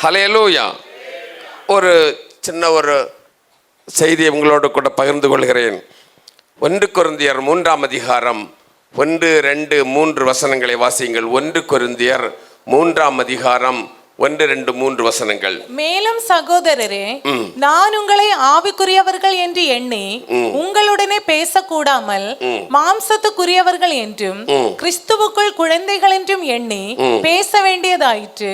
ஹல்லேலூயா. ஒரு சின்ன செய்தியை உங்களோடு கூட பகிர்ந்து கொள்கிறேன். 1 கொரிந்தியர் 3ஆம் அதிகாரம் 1, 2, 3 வசனங்களை வாசியுங்கள். 1 கொரிந்தியர் 3ஆம் அதிகாரம் 1, 2, 3 வசனங்கள். மேலும் சகோதரரே, நான் உங்களை ஆவிக்குரியவர்கள் என்று எண்ணி உங்களுடனே பேசக்கூடாமல் மாம்சத்துக்குரியவர்கள் என்றும் கிறிஸ்துவுக்குள் குழந்தைகள் என்றும் எண்ணி பேச வேண்டியதாயிற்று.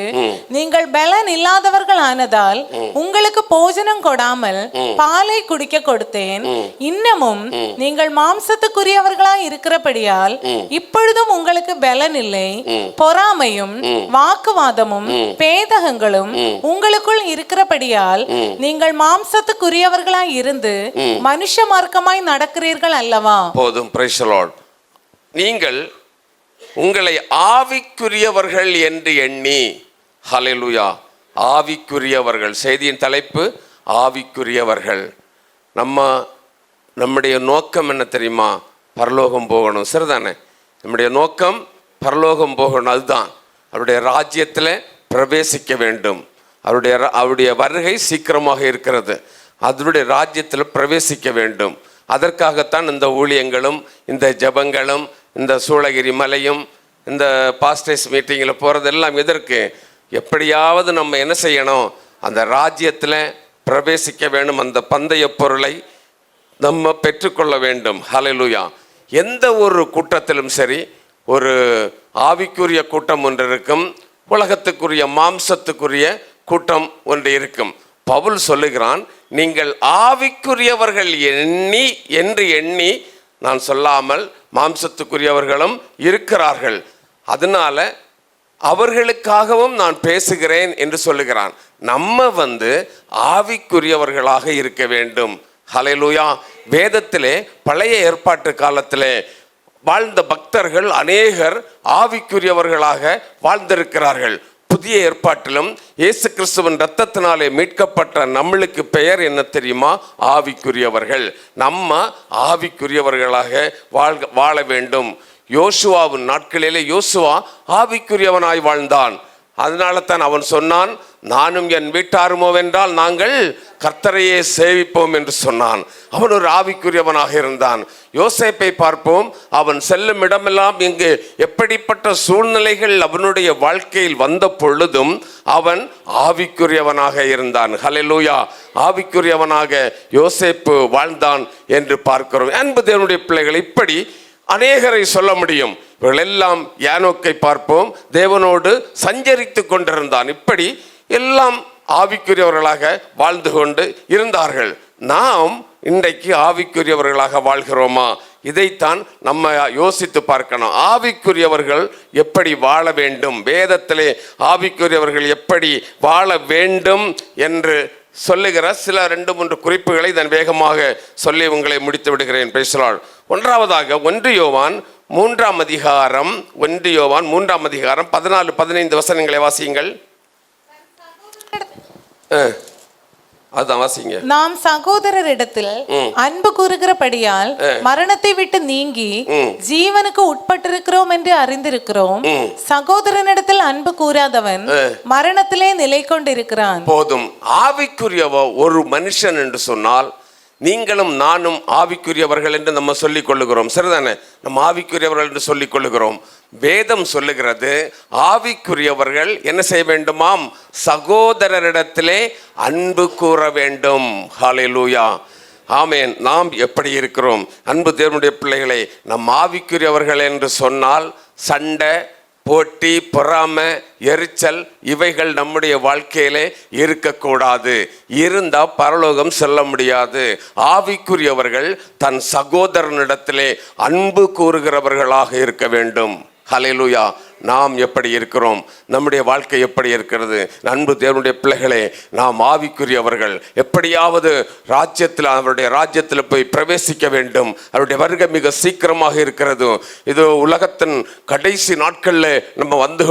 நீங்கள் பலன் இல்லாதவர்கள் ஆனதால் உங்களுக்கு போஜனம் கொடாமல் பாலை குடிக்க கொடுத்தேன். இன்னமும் நீங்கள் மாம்சத்துக்குரியவர்களாய் இருக்கிறபடியால் இப்பொழுதும் உங்களுக்கு பலன் இல்லை. பொறாமையும் வாக்குவாதமும் பேதகங்களும் உங்களுக்குள் இருக்கிறபடியால் நீங்கள் மாம்சத்துக்குரியவர்களாய் இருந்து மனுஷ மார்க்கமாய் நடக்கிறீர்கள் அல்லவா? போதும். Price the Lord. நீங்கள் உங்களை ஆவிக்குரியவர்கள் என்று எண்ணி, ஹல்லேலூயா, ஆவிக்குரியவர்கள். செய்தியின் தலைப்பு ஆவிக்குரியவர்கள். நம்முடைய நோக்கம் என்ன தெரியுமா? பரலோகம் போகணும். சரிதானே? நம்முடைய நோக்கம் பரலோகம் போகணும். அதுதான். அவருடைய ராஜ்யத்தில் பிரவேசிக்க வேண்டும். அவருடைய வருகை சீக்கிரமாக இருக்கிறது. அவருடைய ராஜ்யத்தில் பிரவேசிக்க வேண்டும். அதற்காகத்தான் இந்த ஊழியங்களும் இந்த ஜெபங்களும் இந்த சூளகிரி மலையும் இந்த பாஸ்டர்ஸ் மீட்டிங்கில் போகிறதெல்லாம் எதற்கு? எப்படியாவது நம்ம என்ன செய்யணும்? அந்த ராஜ்யத்தில் பிரவேசிக்க வேண்டும். அந்த பந்தய பொருளை நம்ம பெற்றுக்கொள்ள வேண்டும். ஹல்லேலூயா. எந்த ஒரு கூட்டத்திலும் சரி, ஒரு ஆவிக்குரிய கூட்டம் ஒன்று இருக்கும், உலகத்துக்குரிய மாம்சத்துக்குரிய கூட்டம் ஒன்று இருக்கும். பவுல் சொல்லுகிறான், நீங்கள் ஆவிக்குரியவர்கள் என்று எண்ணி நான் சொல்லாமல் மாம்சத்துக்குரியவர்களும் இருக்கிறார்கள், அதனால அவர்களுக்காகவும் நான் பேசுகிறேன் என்று சொல்லுகிறான். நம்ம ஆவிக்குரியவர்களாக இருக்க வேண்டும். ஹல்லேலூயா. வேதத்திலே பழைய ஏற்பாட்டு காலத்திலே வாழ்ந்த பக்தர்கள் அநேகர் ஆவிக்குரியவர்களாக வாழ்ந்திருக்கிறார்கள். புதிய ஏற்பாட்டிலும் இயேசு கிறிஸ்துவின் இரத்தத்தினாலே மீட்கப்பட்ட நம்மளுக்கு பெயர் என்ன தெரியுமா? ஆவிக்குரியவர்கள். நம்ம ஆவிக்குரியவர்களாக வாழ வேண்டும். யோசுவாவின் நாட்களிலே யோசுவா ஆவிக்குரியவனாய் வாழ்ந்தான். அதனால தான் அவன் சொன்னான், நானும் என் வீட்டாருமோவென்றால் நாங்கள் கர்த்தரையே சேவிப்போம் என்று சொன்னான். அவன் ஒரு ஆவிக்குரியவனாக இருந்தான். யோசேப்பை பார்ப்போம். அவன் செல்லும் இடமெல்லாம் இங்கு எப்படிப்பட்ட சூழ்நிலைகள் அவனுடைய வாழ்க்கையில் வந்த பொழுதும் அவன் ஆவிக்குரியவனாக இருந்தான். ஹல்லேலூயா. ஆவிக்குரியவனாக யோசேப்பு வாழ்ந்தான் என்று பார்க்கிறோம். அன்பு தேவனுடைய பிள்ளைகள், இப்படி அநேகரை சொல்ல முடியும். இவர்களெல்லாம் யானோக்கை பார்ப்போம், தேவனோடு சஞ்சரித்து கொண்டிருந்தான். இப்படி எல்லாம் ஆவிக்குரியவர்களாக வாழ்ந்து கொண்டு இருந்தார்கள். நாம் இன்றைக்கு ஆவிக்குரியவர்களாக வாழ்கிறோமா? இதைத்தான் நம்ம யோசித்து பார்க்கணும். ஆவிக்குரியவர்கள் எப்படி வாழ வேண்டும், வேதத்திலே ஆவிக்குரியவர்கள் எப்படி வாழ வேண்டும் என்று சொல்லுகிற சில 2-3 குறிப்புகளை நான் வேகமாக சொல்லி உங்களை முடித்து விடுகிறேன். பேசலாம். ஒன்றாவதாக 1 யோவான் 3ஆம் அதிகாரம் 14-15 வசனங்களை வாசியுங்கள். அதுதான் வாசிங்க. நாம் சகோதரரிடத்தில் அன்பு கூறுகிறபடியால் மரணத்தை விட்டு நீங்கி ஜீவனுக்கு உட்பட்டிருக்கிறோம் என்று அறிந்திருக்கிறோம். சகோதரனிடத்தில் அன்பு கூறாதவன் மரணத்திலே நிலை கொண்டிருக்கிறான். போதும். ஆவிக்குரியவ ஒரு மனுஷன் என்று சொன்னால் நீங்களும் நானும் ஆவிக்குரியவர்கள் என்று நம்ம சொல்லிக் கொள்ளுகிறோம். சரிதானே? நம்ம ஆவிக்குரியவர்கள் என்று சொல்லிக் கொள்ளுகிறோம். வேதம் சொல்லுகிறது, ஆவிக்குரியவர்கள் என்ன செய்ய வேண்டுமாம்? சகோதரரிடத்திலே அன்பு கூற வேண்டும். ஹல்லேலூயா. ஆமென். நாம் எப்படி இருக்கிறோம்? அன்பு தேவனுடைய பிள்ளைகளை, நம் ஆவிக்குரியவர்கள் என்று சொன்னால் சண்டை, போட்டி, பொறாமை, எரிச்சல் இவைகள் நம்முடைய வாழ்க்கையிலே இருக்கக்கூடாது. இருந்தால் பரலோகம் செல்ல முடியாது. ஆவிக்குரியவர்கள் தன் சகோதரனிடத்திலே அன்பு கூறுகிறவர்களாக இருக்க வேண்டும். ஹல்லேலூயா. நாம் எப்படி இருக்கிறோம்? நம்முடைய வாழ்க்கை எப்படி இருக்கிறது? அன்பு தேவனுடைய பிள்ளைகளே, நாம் ஆவிக்குரியவர்கள். எப்படியாவது ராஜ்யத்தில், அவருடைய ராஜ்யத்தில் போய் பிரவேசிக்க வேண்டும். அவருடைய வருகை மிக சீக்கிரமாக இருக்கிறது. இது உலகத்தின் கடைசி நாட்களில் நம்ம வாழ்ந்து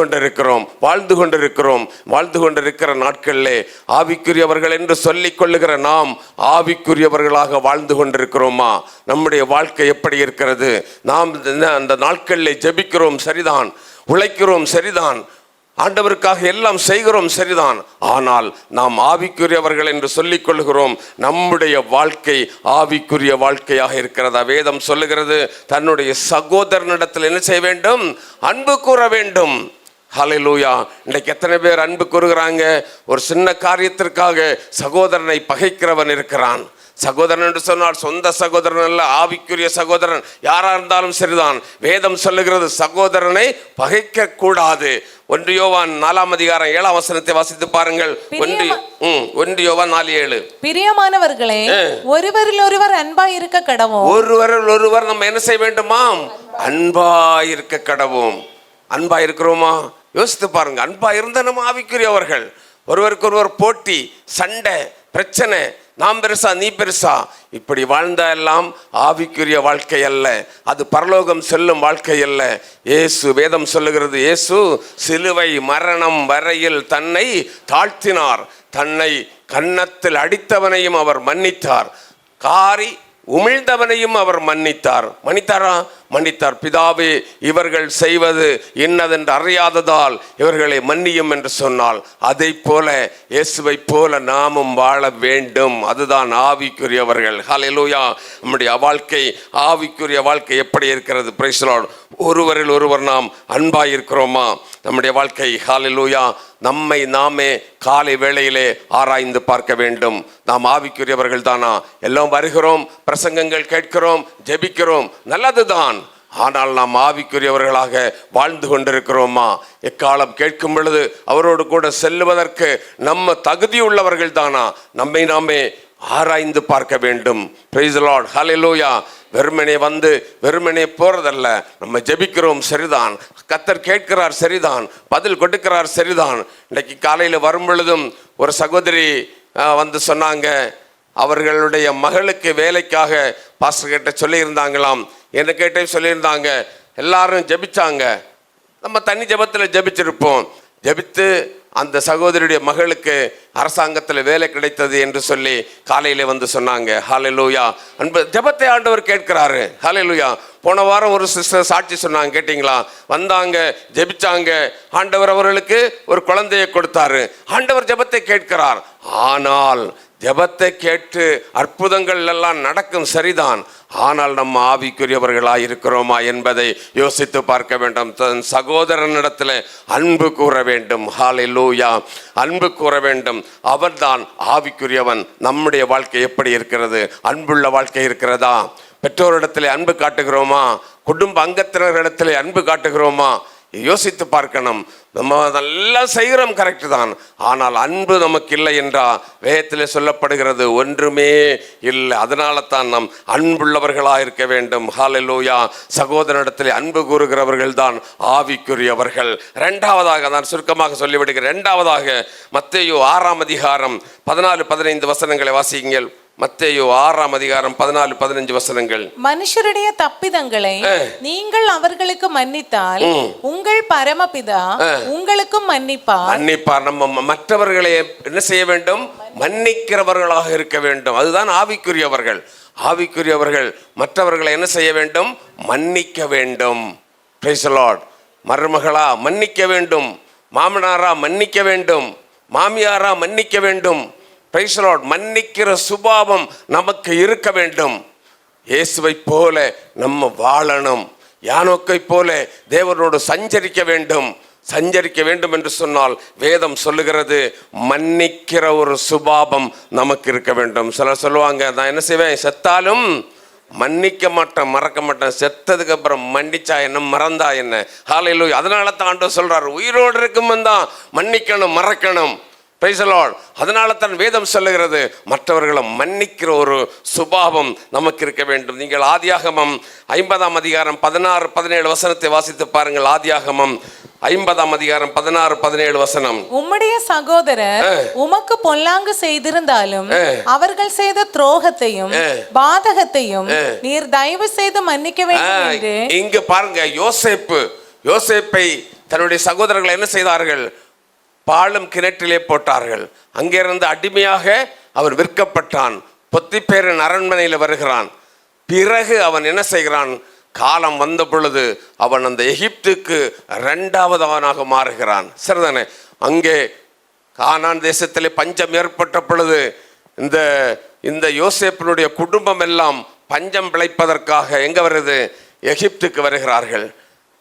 கொண்டிருக்கிற நாட்களில் ஆவிக்குரியவர்கள் என்று சொல்லிக் கொள்ளுகிற நாம் ஆவிக்குரியவர்களாக வாழ்ந்து கொண்டிருக்கிறோமா? நம்முடைய வாழ்க்கை எப்படி இருக்கிறது? நாம் அந்த நாட்களில் ஜெபிக்கிறோம், சரிதான், உழைக்கிறோம், சரிதான், ஆண்டவருக்காக எல்லாம் செய்கிறோம் சரிதான். ஆனால் நாம் ஆவிக்குரியவர்கள் என்று சொல்லிக் கொள்கிறோம். நம்முடைய வாழ்க்கை ஆவிக்குரிய வாழ்க்கையாக இருக்கிறதா? வேதம் சொல்லுகிறது, தன்னுடைய சகோதரனிடத்தில் என்ன செய்ய வேண்டும்? அன்பு கூற வேண்டும். ஹல்லேலூயா. இன்றைக்கு எத்தனை பேர் அன்பு கூறுகிறாங்க? ஒரு சின்ன காரியத்திற்காக சகோதரனை பகைக்கிறவன் இருக்கிறான். சகோதரன் என்று சொன்னால் சொந்த சகோதரன் அல்ல, ஆவிக்குரிய சகோதரன் யாரா இருந்தாலும் சரிதான். வேதம் சொல்லுகிறது சகோதரனை பகைக்க கூடாது. 1 யோவான் 4 அதிகாரம் 7 வசனத்தை வாசித்து பாருங்கள். 1 யோவான் 4:7. பிரியமானவர்களே, ஒருவரில் ஒருவர் அன்பாய் இருக்க கடவோம். ஒருவரில் ஒருவர் நம்ம என்ன செய்ய வேண்டுமாம்? அன்பாய் இருக்க கடவோம். அன்பா இருக்கிறோமா? யோசித்து பாருங்க. அன்பா இருந்த நம்ம ஆவிக்குரியவர்கள். ஒருவருக்கு ஒருவர் போட்டி, சண்டை, பிரச்சனை, நாம் பெருசா நீ பெருசா, இப்படி வாழ்ந்த எல்லாம் ஆவிக்குரிய வாழ்க்கை அல்ல. அது பரலோகம் செல்லும் வாழ்க்கை அல்ல. இயேசு, வேதம் சொல்லுகிறது, இயேசு சிலுவை மரணம் வரையில் தன்னை தாழ்த்தினார். தன்னை கன்னத்தில் அடித்தவனையும் அவர் மன்னித்தார். காரி உமிழ்ந்தவனையும் அவர் மன்னித்தார். மன்னித்தார். பிதாவே, இவர்கள் செய்வது இன்னதென்று அறியாததால் இவர்களை மன்னியும் என்று சொன்னால், அதை போல இயேசுவை போல நாமும் வாழ வேண்டும். அதுதான் ஆவிக்குரியவர்கள். ஹல்லேலூயா. நம்முடைய வாழ்க்கை, ஆவிக்குரிய வாழ்க்கை எப்படி இருக்கிறது? Price the Lord. ஒருவரில் ஒருவர் நாம் அன்பாய் இருக்கிறோமா? நம்முடைய வாழ்க்கை, ஹல்லேலூயா, நம்மை நாமே காலை வேளையிலே ஆராய்ந்து பார்க்க வேண்டும். நாம் ஆவிக்குரியவர்கள் தானா? எல்லாம் வருகிறோம், பிரசங்கங்கள் கேட்கிறோம், ஜெபிக்கிறோம், நல்லதுதான். ஆனால் நாம் ஆவிக்குரியவர்களாக வாழ்ந்து கொண்டிருக்கிறோமா? எக்காலம் கேட்கும் பொழுது அவரோடு கூட செல்லுவதற்கு நம்ம தகுதியுள்ளவர்கள் தானா? நம்மை நாமே ஆராய்ந்து பார்க்க வேண்டும். Praise the Lord. ஹல்லேலூயா. வெறுமனே வந்து வெறுமனே போறதல்ல. நம்ம ஜெபிக்கிறோம் சரிதான், கர்த்தர் கேட்கிறார் சரிதான், பதில் கொடுக்கிறார் சரிதான். இன்னைக்கு காலையில் வரும் பொழுதும் ஒரு சகோதரி வந்து சொன்னாங்க, அவர்களுடைய மகளுக்கு வேலைக்காக பாஸ்டர் கிட்ட சொல்லியிருந்தாங்களாம். என்ன கேட்டே சொல்லியிருந்தாங்க. எல்லாரும் ஜெபிச்சாங்க. நம்ம தனி ஜெபத்தில் ஜெபிச்சிருப்போம். ஜெபித்து அந்த சகோதரியுடைய மகளுக்கு அரசாங்கத்தில் வேலை கிடைத்தது என்று சொல்லி காலையில வந்து சொன்னாங்க. ஹல்லேலூயா. அன்பு, ஜெபத்தை ஆண்டவர் கேட்கிறாரு. ஹல்லேலூயா. போன வாரம் ஒரு சிஸ்டர் சாட்சி சொன்னாங்க, கேட்டிங்களா? வந்தாங்க, ஜெபிச்சாங்க, ஆண்டவர் அவர்களுக்கு ஒரு குழந்தையை கொடுத்தாரு. ஆண்டவர் ஜெபத்தை கேட்கிறார். ஆனால் ஜெபத்தை கேட்டு அற்புதங்கள் எல்லாம் நடக்கும் சரிதான். ஆனால் நம்ம ஆவிக்குரியவர்களாக இருக்கிறோமா என்பதை யோசித்து பார்க்க வேண்டும். தன் சகோதரனிடத்தில் அன்பு கூற வேண்டும். ஹல்லேலூயா. அன்பு கூற வேண்டும். அவன்தான் ஆவிக்குரியவன். நம்முடைய வாழ்க்கை எப்படி இருக்கிறது? அன்புள்ள வாழ்க்கை இருக்கிறதா? பெற்றோரிடத்தில் அன்பு காட்டுகிறோமா? குடும்ப அங்கத்தினரிடத்தில் அன்பு காட்டுகிறோமா? யோசித்து பார்க்கணும். நம்ம நல்லா செய்கிறோம், கரெக்டு தான். ஆனால் அன்பு நமக்கு இல்லை என்றால் வேதத்தில் சொல்லப்படுகிறது ஒன்றுமே இல்லை. அதனால தான் நாம் அன்புள்ளவர்களாக இருக்க வேண்டும். ஹல்லேலூயா. சகோதரனிடத்தில் அன்பு கூறுகிறவர்கள் தான் ஆவிக்குரியவர்கள். இரண்டாவதாக நான் சுருக்கமாக சொல்லிவிடுகிறேன். இரண்டாவதாக மத்தேயு 6 அதிகாரம் 14-15 வசனங்களை வாசியுங்கள். மத்தேயு 6 அதிகாரம் 14-15 வசனங்கள். மனுஷருடைய தப்பிதங்களை நீங்கள் அவர்களுக்கு மன்னித்தால் உங்கள் பரமபிதா உங்களுக்கும் மன்னிப்பார். நம்ம மற்றவர்களை என்ன செய்ய வேண்டும்? மன்னிக்கிறவர்களாக இருக்க வேண்டும். அதுதான் ஆவிக்குரியவர்கள். ஆவிக்குரியவர்கள் மற்றவர்களை என்ன செய்ய வேண்டும்? மன்னிக்க வேண்டும். Praise the Lord. மருமகளா மன்னிக்க வேண்டும், மாமனாரா மன்னிக்க வேண்டும், மாமியாரா மன்னிக்க வேண்டும். Praise the Lord. மன்னிக்கிற சுபாவம் நமக்கு இருக்க வேண்டும். இயேசுவை போல நம்ம வாழணும். யானோக்கை போல தேவனோடு சஞ்சரிக்க வேண்டும் என்று சொன்னால் வேதம் சொல்லுகிறது மன்னிக்கிற ஒரு சுபாவம் நமக்கு இருக்க வேண்டும். சிலர் சொல்லுவாங்க, நான் என்ன செய்வேன்? செத்தாலும் மன்னிக்க மாட்டேன், மறக்க மாட்டேன். செத்ததுக்கு அப்புறம் மன்னிச்சா என்ன, மறந்தா என்ன? ஹல்லேலூயா. அதனால தான் ஆண்டவர் சொல்றாரு, உயிரோடு இருக்கும் தான் மன்னிக்கணும், மறக்கணும். Price the Lord. அதனால தான் வேதம் சொல்லுகிறது மற்றவர்களை மன்னிக்கிற ஒரு சுபாவம் நமக்கு இருக்க வேண்டும். நீங்கள் ஆதியாகமம் 50 அதிகாரம் 16-17 வசனத்தை வாசித்து பாருங்கள். ஆதியாகமம் 50 அதிகாரம் 16-17 வசனம். உம்முடைய சகோதரர் உமக்கு பொல்லாங்கு செய்திருந்தாலும் அவர்கள் செய்த துரோகத்தையும் பாதகத்தையும் நீர் தயவு செய்து மன்னிக்க வேண்டும் என்று. இங்க பாருங்க, யோசேப்பை தன்னுடைய சகோதரர்கள் என்ன செய்தார்கள்? பாழும் கிணற்றிலே போட்டார்கள். அங்கிருந்து அடிமையாக அவன் விற்கப்பட்டான். பொத்திப்பேரின் அரண்மனையில் வருகிறான். பிறகு அவன் என்ன செய்கிறான்? காலம் வந்த பொழுது அவன் அந்த எகிப்துக்கு இரண்டாவதவனாக மாறுகிறான். சரிதானே? அங்கே கானான் தேசத்திலே பஞ்சம் ஏற்பட்ட பொழுது இந்த யோசேப்பினுடைய குடும்பம் எல்லாம் பஞ்சம் பிழைப்பதற்காக எங்க வருது? எகிப்துக்கு வருகிறார்கள்.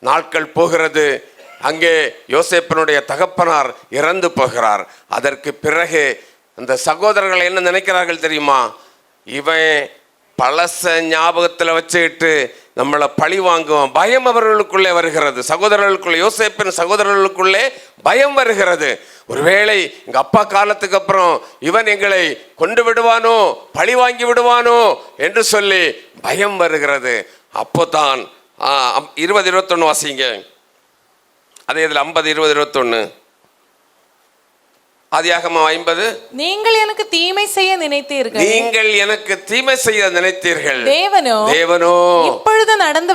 நாட்கள் போகிறது. அங்கே யோசேப்பினுடைய தகப்பனார் இறந்து போகிறார். அதற்கு பிறகு அந்த சகோதரர்கள் என்ன நினைக்கிறார்கள் தெரியுமா? இவன் பழச ஞாபகத்தில் வச்சுக்கிட்டு நம்மளை பழி வாங்குவான். பயம் அவர்களுக்குள்ளே வருகிறது. சகோதரர்களுக்குள்ளே, யோசேப்பின் சகோதரர்களுக்குள்ளே பயம் வருகிறது. ஒருவேளை எங்க அப்பா காலத்துக்கு அப்புறம் இவன் எங்களை கொண்டு விடுவானோ, பழி வாங்கி விடுவானோ என்று சொல்லி பயம் வருகிறது. அப்போதான் 20-21 வாசிங்க. அதே இதில் 50-20-21 ஆதியாகமம் 50. நீங்கள் எனக்கு தீமை செய்ய நினைத்தீர்கள். நீங்கள் எனக்கு தீமை செய்ய நினைத்தீர்கள். தேவனோ இப்பொழுது நடந்து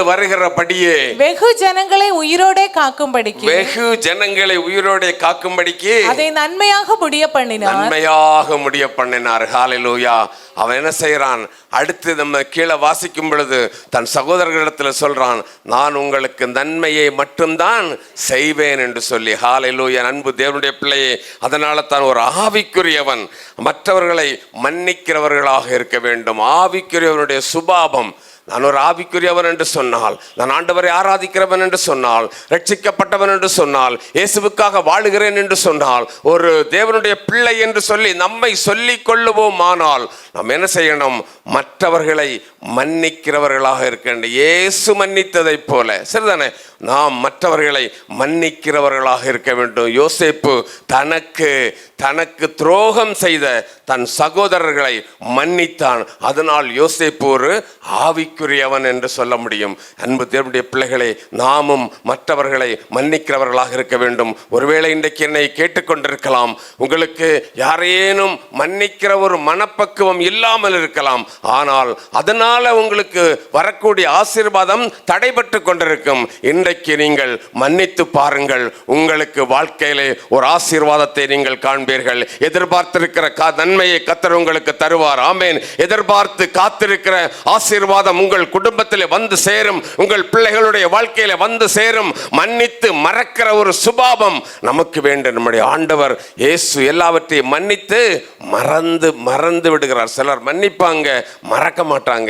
வருகிறபடியே வெகு ஜனங்களை உயிரோடே காக்கும்படிக்கு அதை நன்மையாக முடிய பண்ணினார். ஹல்லேலூயா. அவன் என்ன செய்யறான்? அடுத்து நம்ம கீழே வாசிக்கும் பொழுது தன் சகோதரர்களிடத்தில் சொல்றான், நான் உங்களுக்கு நன்மையை மட்டும்தான் செய்வேன் என்று சொல்லி. ஹல்லேலூயா. அன்பு தேவனுடைய பிள்ளையே, அதனால தான் ஒரு ஆவிக்குரியவன் மற்றவர்களை மன்னிக்கிறவர்களாக இருக்க வேண்டும். ஆவிக்குரியவனுடைய சுபாவம். நான் ஒரு ஆவிக்குரியவன் என்று சொன்னால், நான் ஆண்டவரை ஆராதிக்கிறவன் என்று சொன்னால், ரட்சிக்கப்பட்டவன் என்று சொன்னால், இயேசுவுக்காக வாழுகிறேன் என்று சொன்னால், ஒரு தேவனுடைய பிள்ளை என்று சொல்லி நம்மை சொல்லிக் கொள்ளுவோம். ஆனால் நாம் என்ன செய்யணும்? மற்றவர்களை மன்னிக்கிறவர்களாக இருக்க வேண்டும். இயேசு மன்னித்ததை போல, சரிதானே, நாம் மற்றவர்களை மன்னிக்கிறவர்களாக இருக்க வேண்டும். யோசேப்பு தனக்கு துரோகம் செய்த தன் சகோதரர்களை மன்னித்தான். அதனால் யோசேப்பு ஒரு ஆவிக்குரியவன் என்று சொல்ல முடியும். அன்பு தேவனுடைய பிள்ளைகளை, நாமும் மற்றவர்களை மன்னிக்கிறவர்களாக இருக்க வேண்டும். ஒருவேளை இன்றைக்கு என்னை கேட்டுக்கொண்டிருக்கலாம், உங்களுக்கு யாரேனும் மன்னிக்கிற ஒரு மனப்பக்குவம் இல்லாமல் இருக்கலாம். ஆனால் அதனால உங்களுக்கு வரக்கூடிய ஆசீர்வாதம் தடைபட்டு கொண்டிருக்கும். இன்றைக்கு நீங்கள் மன்னித்து பாருங்கள். உங்களுக்கு வாழ்க்கையிலே ஒரு ஆசீர்வாதத்தை நீங்கள் காண்பீர்கள். எதிர்பார்த்திருக்கிற நன்மையை கர்த்தர் உங்களுக்கு தருவார். ஆமென். எதிர்பார்த்து காத்திருக்கிற ஆசீர்வாதம் உங்கள் குடும்பத்திலே வந்து சேரும். உங்கள் பிள்ளைகளுடைய வாழ்க்கையில வந்து சேரும். மன்னித்து மறக்கிற ஒரு சுபாவம் நமக்கு வேண்டும். நம்முடைய ஆண்டவர் இயேசு எல்லாவற்றையும் மன்னித்து மறந்து விடுகிறார். சிலர் மன்னிப்பாங்க, மறக்க மாட்டாங்க.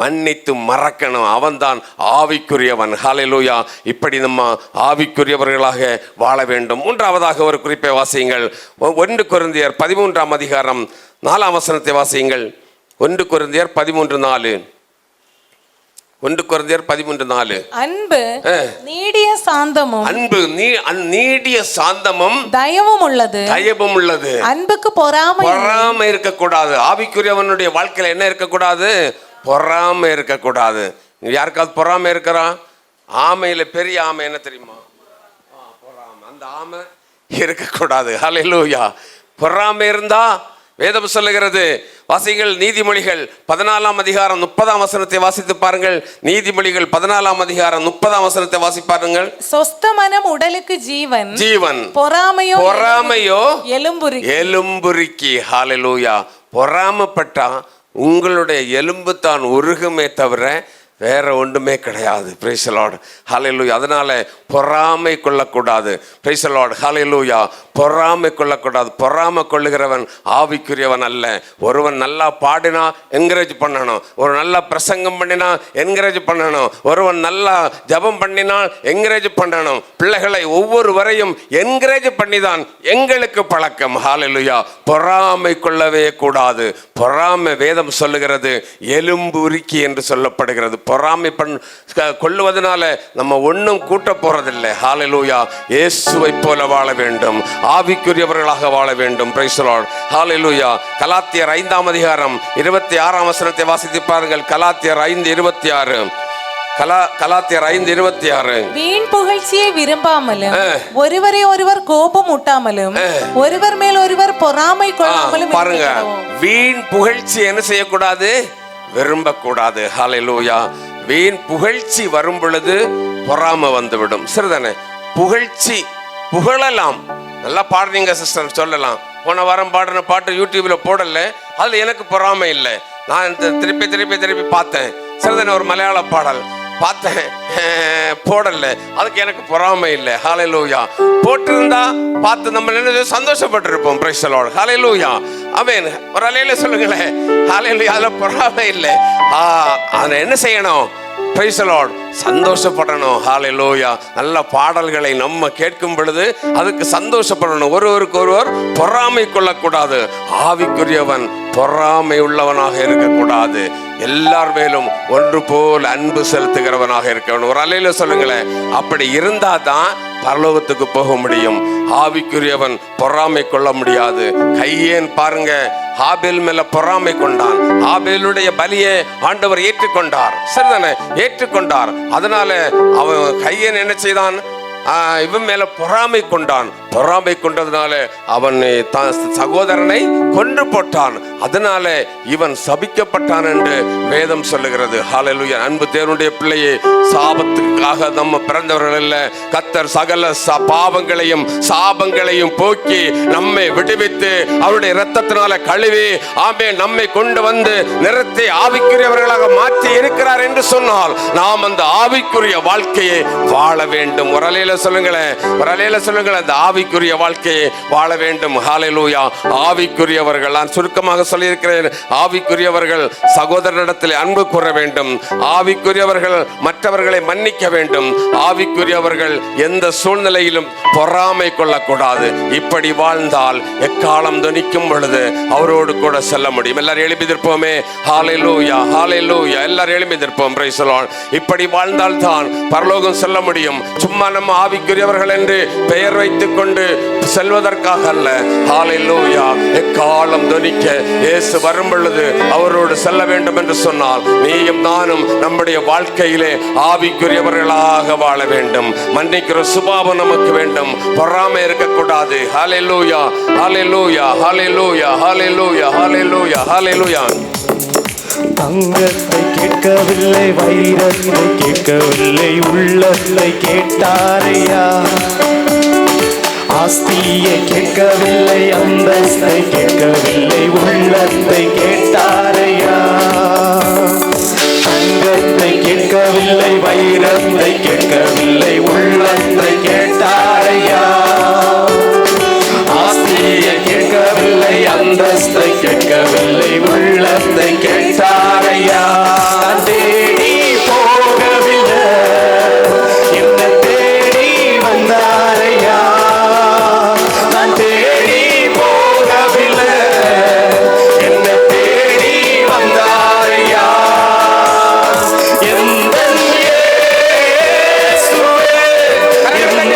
மன்னித்து மறக்கணும். அவன்தான் ஆவிக்குரியவன். ஹல்லேலூயா. இப்படி நம்ம ஆவிக்குரியவர்களாக வாழ வேண்டும். மூன்றாவதாக ஒரு குறிப்பை வாசியுங்கள். 1 கொரிந்தியர் 13ஆம் அதிகாரம் 4ஆம் வசனத்தை வாசியுங்கள். 1 கொரிந்தியர் 13:4. 1 கொரிந்தியர் 13:4. அன்பு நீடிய சாந்தமும் தயவும் உள்ளது. அன்புக்கு பொறாமை இருக்கக்கூடாது. ஆவிக்குரியவனுடைய வாழ்க்கையில என்ன இருக்கக்கூடாது? பொறாமை இருக்கக்கூடாது. யாருக்காவது பொறாமை இருக்கிறான்? ஆமையில பெரிய ஆமை என்ன தெரியுமா? பொறாமை. அந்த ஆமை இருக்கக்கூடாது. ஹல்லேலூயா. பொறாமை இருந்தா வேதம் சொல்லுகிறது. வாசிங்கள் நீதிமொழிகள் 14ஆம் அதிகாரம் 30ஆம் வசனத்தை வாசித்து பாருங்கள். நீதிமொழிகள் 14ஆம் அதிகாரம் 30ஆம் வசனத்தை வாசிப்பாருங்கள். சொஸ்த மனம் உடலுக்கு ஜீவன், பொறாமையோ எலும்புருக்கி. ஹல்லேலூயா. பொறாமைப்பட்டா உங்களுடைய எலும்பு தான் உருகுமே தவிர வேற ஒன்றுமே கிடையாது. Praise the Lord. ஹல்லேலூயா. அதனால பொறாமை கொள்ளக்கூடாது. Praise the Lord. ஹல்லேலூயா. பொறாமை கொள்ளக்கூடாது. பொறாமை கொள்ளுகிறவன் ஆவிக்குரியவன் அல்ல. ஒருவன் நல்லா பாடினா என்கரேஜ் பண்ணணும். ஒரு நல்ல பிரசங்கம் பண்ணினா என்கரேஜ் பண்ணணும். ஒருவன் நல்லா ஜபம் பண்ணினா என்கரேஜ் பண்ணணும். பிள்ளைகளை ஒவ்வொருவரையும் என்கரேஜ் பண்ணிதான் எங்களுக்கு பழக்கம். ஹல்லேலூயா. பொறாமை கொள்ளவே கூடாது. பொறாமை வேதம் சொல்லுகிறது எலும்பு உருக்கி என்று சொல்லப்படுகிறது. பொறாமை கொள்ளுவதனால நம்ம ஒன்றும் கூட்ட போறதில்லை. ஹல்லேலூயா. இயேசுவை போல வாழ வேண்டும். ஆவிக்குரியவர்களாக வாழ வேண்டும். Praise the Lord. ஹல்லேலூயா. கலாத்தியர் 5ஆம் அதிகாரம் 26ஆம் வசனத்தை வாசித்து பாருங்கள். கலாத்தியர் 5:26. கலாத்தியர் 5:26. வீண் புகழ்ச்சியை விரும்பாமலும் ஒருவரை ஒருவர் கோபம் ஊட்டாமலும் ஒருவர் மேல் ஒருவர் பொறாமை கொள்ளாமலும் பாருங்க. வீண் புகழ்ச்சி என்ன செய்யக்கூடாது? விரும்பக்கூடாது. ஹல்லேலூயா. வீண் புகழ்ச்சி வரும் பொழுது பொறாமை வந்துவிடும். சரிதானே? புகழலாம். நல்லா பாடுறீங்க சிஸ்டர் சொல்லலாம். போன வாரம் பாடின பாட்டு யூடியூப்ல போடல, அதுல எனக்கு பொறாமை இல்லை. நான் திருப்பி பார்த்தேன். சரிதானே? ஒரு மலையாள பாடல் பார்த்தேன், போடல, அதுக்கு எனக்கு பொறாமை இல்லை. ஹalleluya. போட்டிருந்தா பார்த்து நம்ம என்ன சந்தோஷப்பட்டிருப்போம். Price the Lord. ஹalleluya. ஆமென். ஒரு அலையில சொல்லுங்களேன். ஹalleluya. அதுல பொறாமை இல்லை. அதை என்ன செய்யணும்? Praise the Lord. சந்தோஷப்படணும். ஹalleluya. நல்ல பாடல்களை நம்ம கேட்கும் பொழுது அதுக்கு சந்தோஷப்படணும். ஒருவருக்கு ஒருவர் பொறாமை கொள்ளக்கூடாது. ஆவிக்குரியவன் பொறாமை உள்ளவனாக இருக்கக்கூடாது. எல்லார் மேலும் ஒன்று போல் அன்பு செலுத்துகிறவனாக இருக்கணும். ஒரு அலையில சொல்லுங்களேன். அப்படி இருந்தா தான் பரலோகத்துக்கு போக முடியும். ஆவிக்குரியவன் பொறாமை கொள்ள முடியாது. கையேன் பாருங்க, ஆபேல் மேல பொறாமை கொண்டான். ஆபேலுடைய பலியை ஆண்டவர் ஏற்றுக்கொண்டார். சரிதானே? ஏற்றுக்கொண்டார். அதனால அவன் கையேன் என்ன செய்தான்? இவன் மேல பொறாமை கொண்டான். பொறாமை கொண்டதுனால அவன் சகோதரனை கொன்று போட்டான். அதனால இவன் சபிக்கப்பட்டான் என்று வேதம் சொல்லுகிறது. ஹalleluya. அன்பு தேவனுடைய பிள்ளையே, சாபத்துக்காக நம்ம பிறந்தவர்கள் அல்ல. கர்த்தர் சகல பாவங்களையும் சாபங்களையும் போக்கி நம்மை விடுவித்து அவருடைய இரத்தத்தினால கழுவி ஆமென் நம்மை கொண்டு வந்து நிறத்தை ஆவிக்குரியவர்களாக மாற்றி இருக்கிறார் என்று சொன்னால் நாம் அந்த ஆவிக்குரிய வாழ்க்கையை வாழ வேண்டும். ஒரு அலையில சொல்லுங்களேன். ஒரு அலையில சொல்லுங்களேன். அந்த ஆவிக்குரிய வாழ்க்கையை வாழ வேண்டும். ஹalleluya. ஆவிக்குரியவர்கள், நான் சுருக்கமாக சொல்லியிருக்கிறேன், ஆவிக்குரியவர்கள் சகோதரனிடத்தில் அன்பு கூற வேண்டும். ஆவிக்குரியவர்கள் மற்றவர்களை மன்னிக்க வேண்டும். ஆவிக்குரியவர்கள் எந்த சூழ்நிலையிலும் பொறாமை கொள்ளக்கூடாது. இப்படி வாழ்ந்தால் எக்காலம் துணிக்கும் பொழுது அவரோடு கூட செல்ல முடியும். எல்லாரும் எழுப்பியிருப்போமே. ஹalleluya. ஹalleluya. எல்லாரும் எழுப்பியிருப்போம். Price the Lord. இப்படி வாழ்ந்தால் தான் பரலோகம் செல்ல முடியும். சும்மா நம்ம ஆவிக்குரியவர்கள் என்று பெயர் வைத்துக் கொண்டு செல்வதற்காக அல்ல. ஹalleluya. எக்காலம் துணிக்க இயேசு வரும் பொழுது அவரோடு செல்ல வேண்டும் என்று சொன்னால் நீயும் நானும் நம்முடைய வாழ்க்கையிலே ஆவிக்குரியவர்களாக வாழ வேண்டும். மன்னிக்கிற சுபாவம் நமக்கு வேண்டும். பொறாமை இருக்கக்கூடாது. ஹalleluya. ஹalleluya. ஹalleluya. ஹalleluya. ஹalleluya. ஹalleluya. தங்கத்தை கேட்கவில்லை, வைரத்தை கேட்கவில்லை, உள்ளத்தை கேட்டாரையா. ஆஸ்தியை கேட்கவில்லை, அந்தஸ்தை கேட்கவில்லை, உள்ளத்தை கேட்டாரையா. தங்கத்தை கேட்கவில்லை, வைரத்தை கேட்கவில்லை, உள்ளத்தை கேட்டாரையா. ஆஸ்தியை கேட்கவில்லை, அந்தஸ்தை கேட்கவில்லை, உள்ளத்தை கேட்டாரையா. தேடி போகவில்லை, என்ன தேடி வந்தாரையா. நான் தேடி போகவில்லை, என்ன தேடி வந்தாரையா. எந்த இயேசுவே, எந்த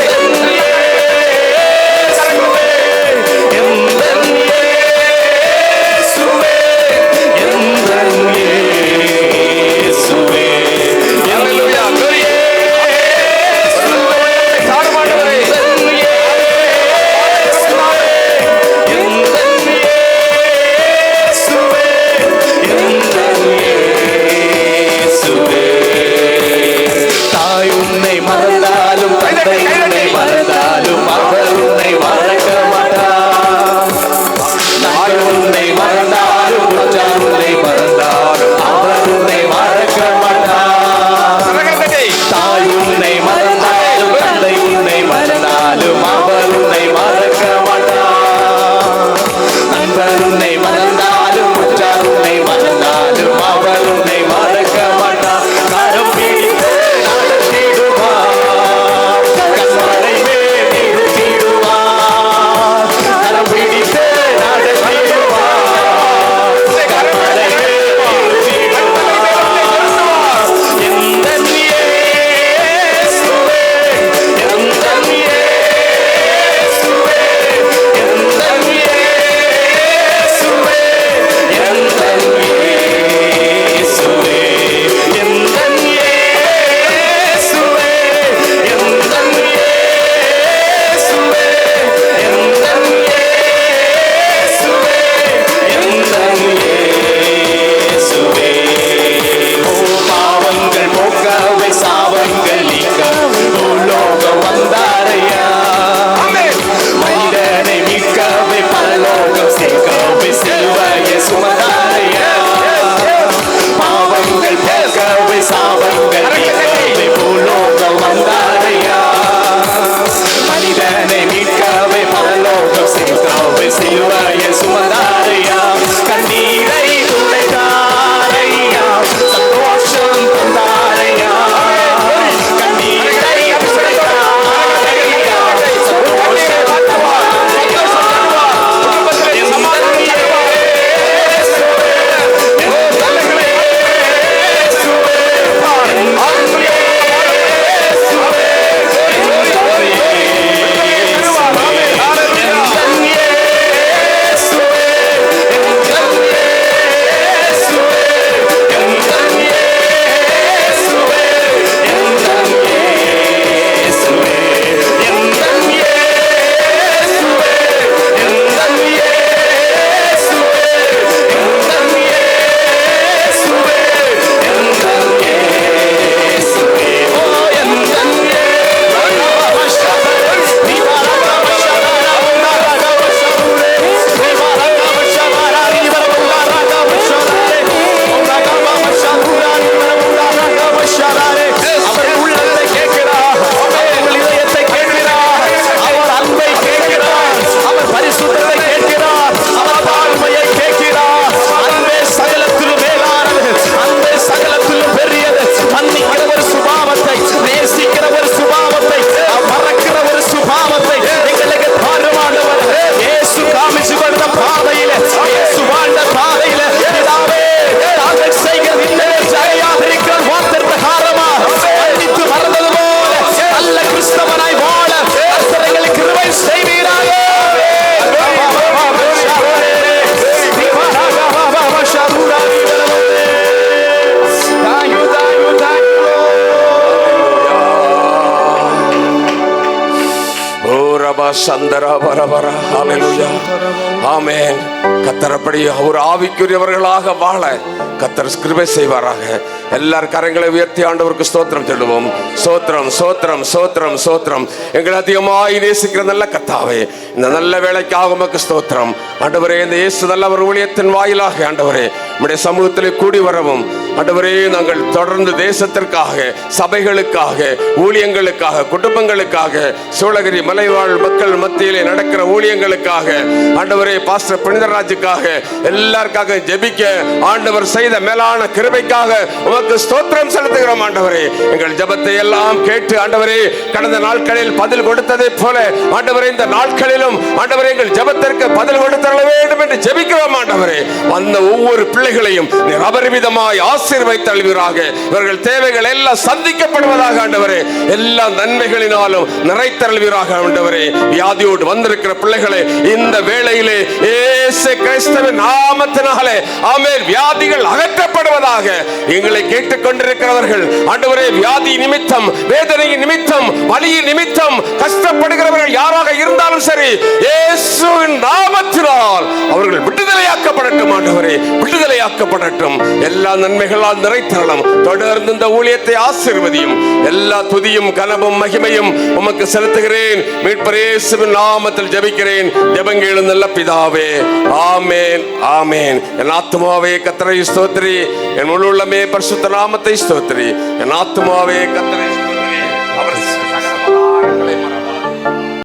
சந்தரா வரவர. ஹalleluya. ஆமென். கர்த்தர் அப்படி ஒரு ஆவிக்குரியவர்களாக வாழ கர்த்தர் கிருபை செய்வாராக. எல்லார் கரங்களை உயர்த்தி ஆண்டவருக்கு ஸ்தோத்திரம் சொல்லுவோம். ஸ்தோத்திரம் ஸ்தோத்திரம் ஸ்தோத்திரம் ஸ்தோத்திரம். எங்களை அதிகமாய் நேசிக்கிற நல்ல கர்த்தாவே, இந்த நல்ல வேளைக்காக உமக்கு ஸ்தோத்திரம் ஆண்டவரே. இந்த இயேசு நல்லவர் ஊழியத்தின் வாயிலாக ஆண்டவரே நம்முடைய சமூகத்திலே கூடி வரவும் ஆண்டவரே, நாங்கள் தொடர்ந்து தேசத்திற்காக, சபைகளுக்காக, ஊழியங்களுக்காக, குடும்பங்களுக்காக, சூளகிரி மலைவாழ் மக்கள் மத்தியிலே நடக்கிற ஊழியங்களுக்காக ஆண்டவரே, பாஸ்டர் புனிதராஜுக்காக எல்லாருக்காக ஜெபிக்க ஆண்டவர் செய்த மேலான கிருபைக்காக உமக்கு ஸ்தோத்திரம் செலுத்துகிறோம் ஆண்டவரே. எங்கள் ஜெபத்தை எல்லாம் கேட்டு ஆண்டவரே, கடந்த நாட்களில் பதில் கொடுத்ததை போல ஆண்டவரே, இந்த நாட்களிலும் ஆண்டவரே எங்கள் ஜெபத்திற்கு பதில் கொடுத்தர வேண்டும் என்று ஜெபிக்கிறோம் ஆண்டவரே. வந்த ஒவ்வொரு பிள்ளைகளையும் நீர் அபரிமிதமாய் ஆசீர்வதித்தல்வீராக. இவர்கள் தேவைகள் எல்லாம் சந்திக்கப்படுவதாக ஆண்டவரே. எல்லா நன்மைகளினாலும் நிறைத்தல்வீராக ஆண்டவரே. வியாதியோடு வந்திருக்கிற பிள்ளைகளை இந்த வேளையிலே இயேசு கிறிஸ்துவின் நாமத்தினாலே ஆமென், வியாதிகள் அகற்றப்படுவதாக. எங்களை கேட்டுக்கொண்டிருக்கிறவர்கள் ஆண்டவரே, வியாதி நிமித்தம், வேதனை நிமித்தம், வலி நிமித்தம் கஷ்டப்படுகிறவர்கள் யாராக இருந்தாலும் சரி, இயேசுவின் நாமத்தினால் அவர்கள் விடுதலையாக்கப்படட்டும் ஆண்டவரே, விடுதலையாக்கப்படட்டும். எல்லா நன்மைகளால் நிறைத்தரலாம். தொடர்ந்து இந்த ஊழியத்தை ஆசீர்வதியும். எல்லா துதியும் கனமும் மகிமையும் உமக்கு செலுத்துகிறேன். மீட்பர் இயேசுவின் நாமத்தில் ஜெபிக்கிறேன். ஜெபங்கேளும் நல்ல பிதாவே, ஆமென் ஆமென். என் ஆத்துமாவே கர்த்தரை ஸ்தோத்திரி, என் முழு உள்ளமே பரிசுத்த நாமத்தை ஸ்தோத்திரி. என் ஆத்துமாவே கர்த்தரை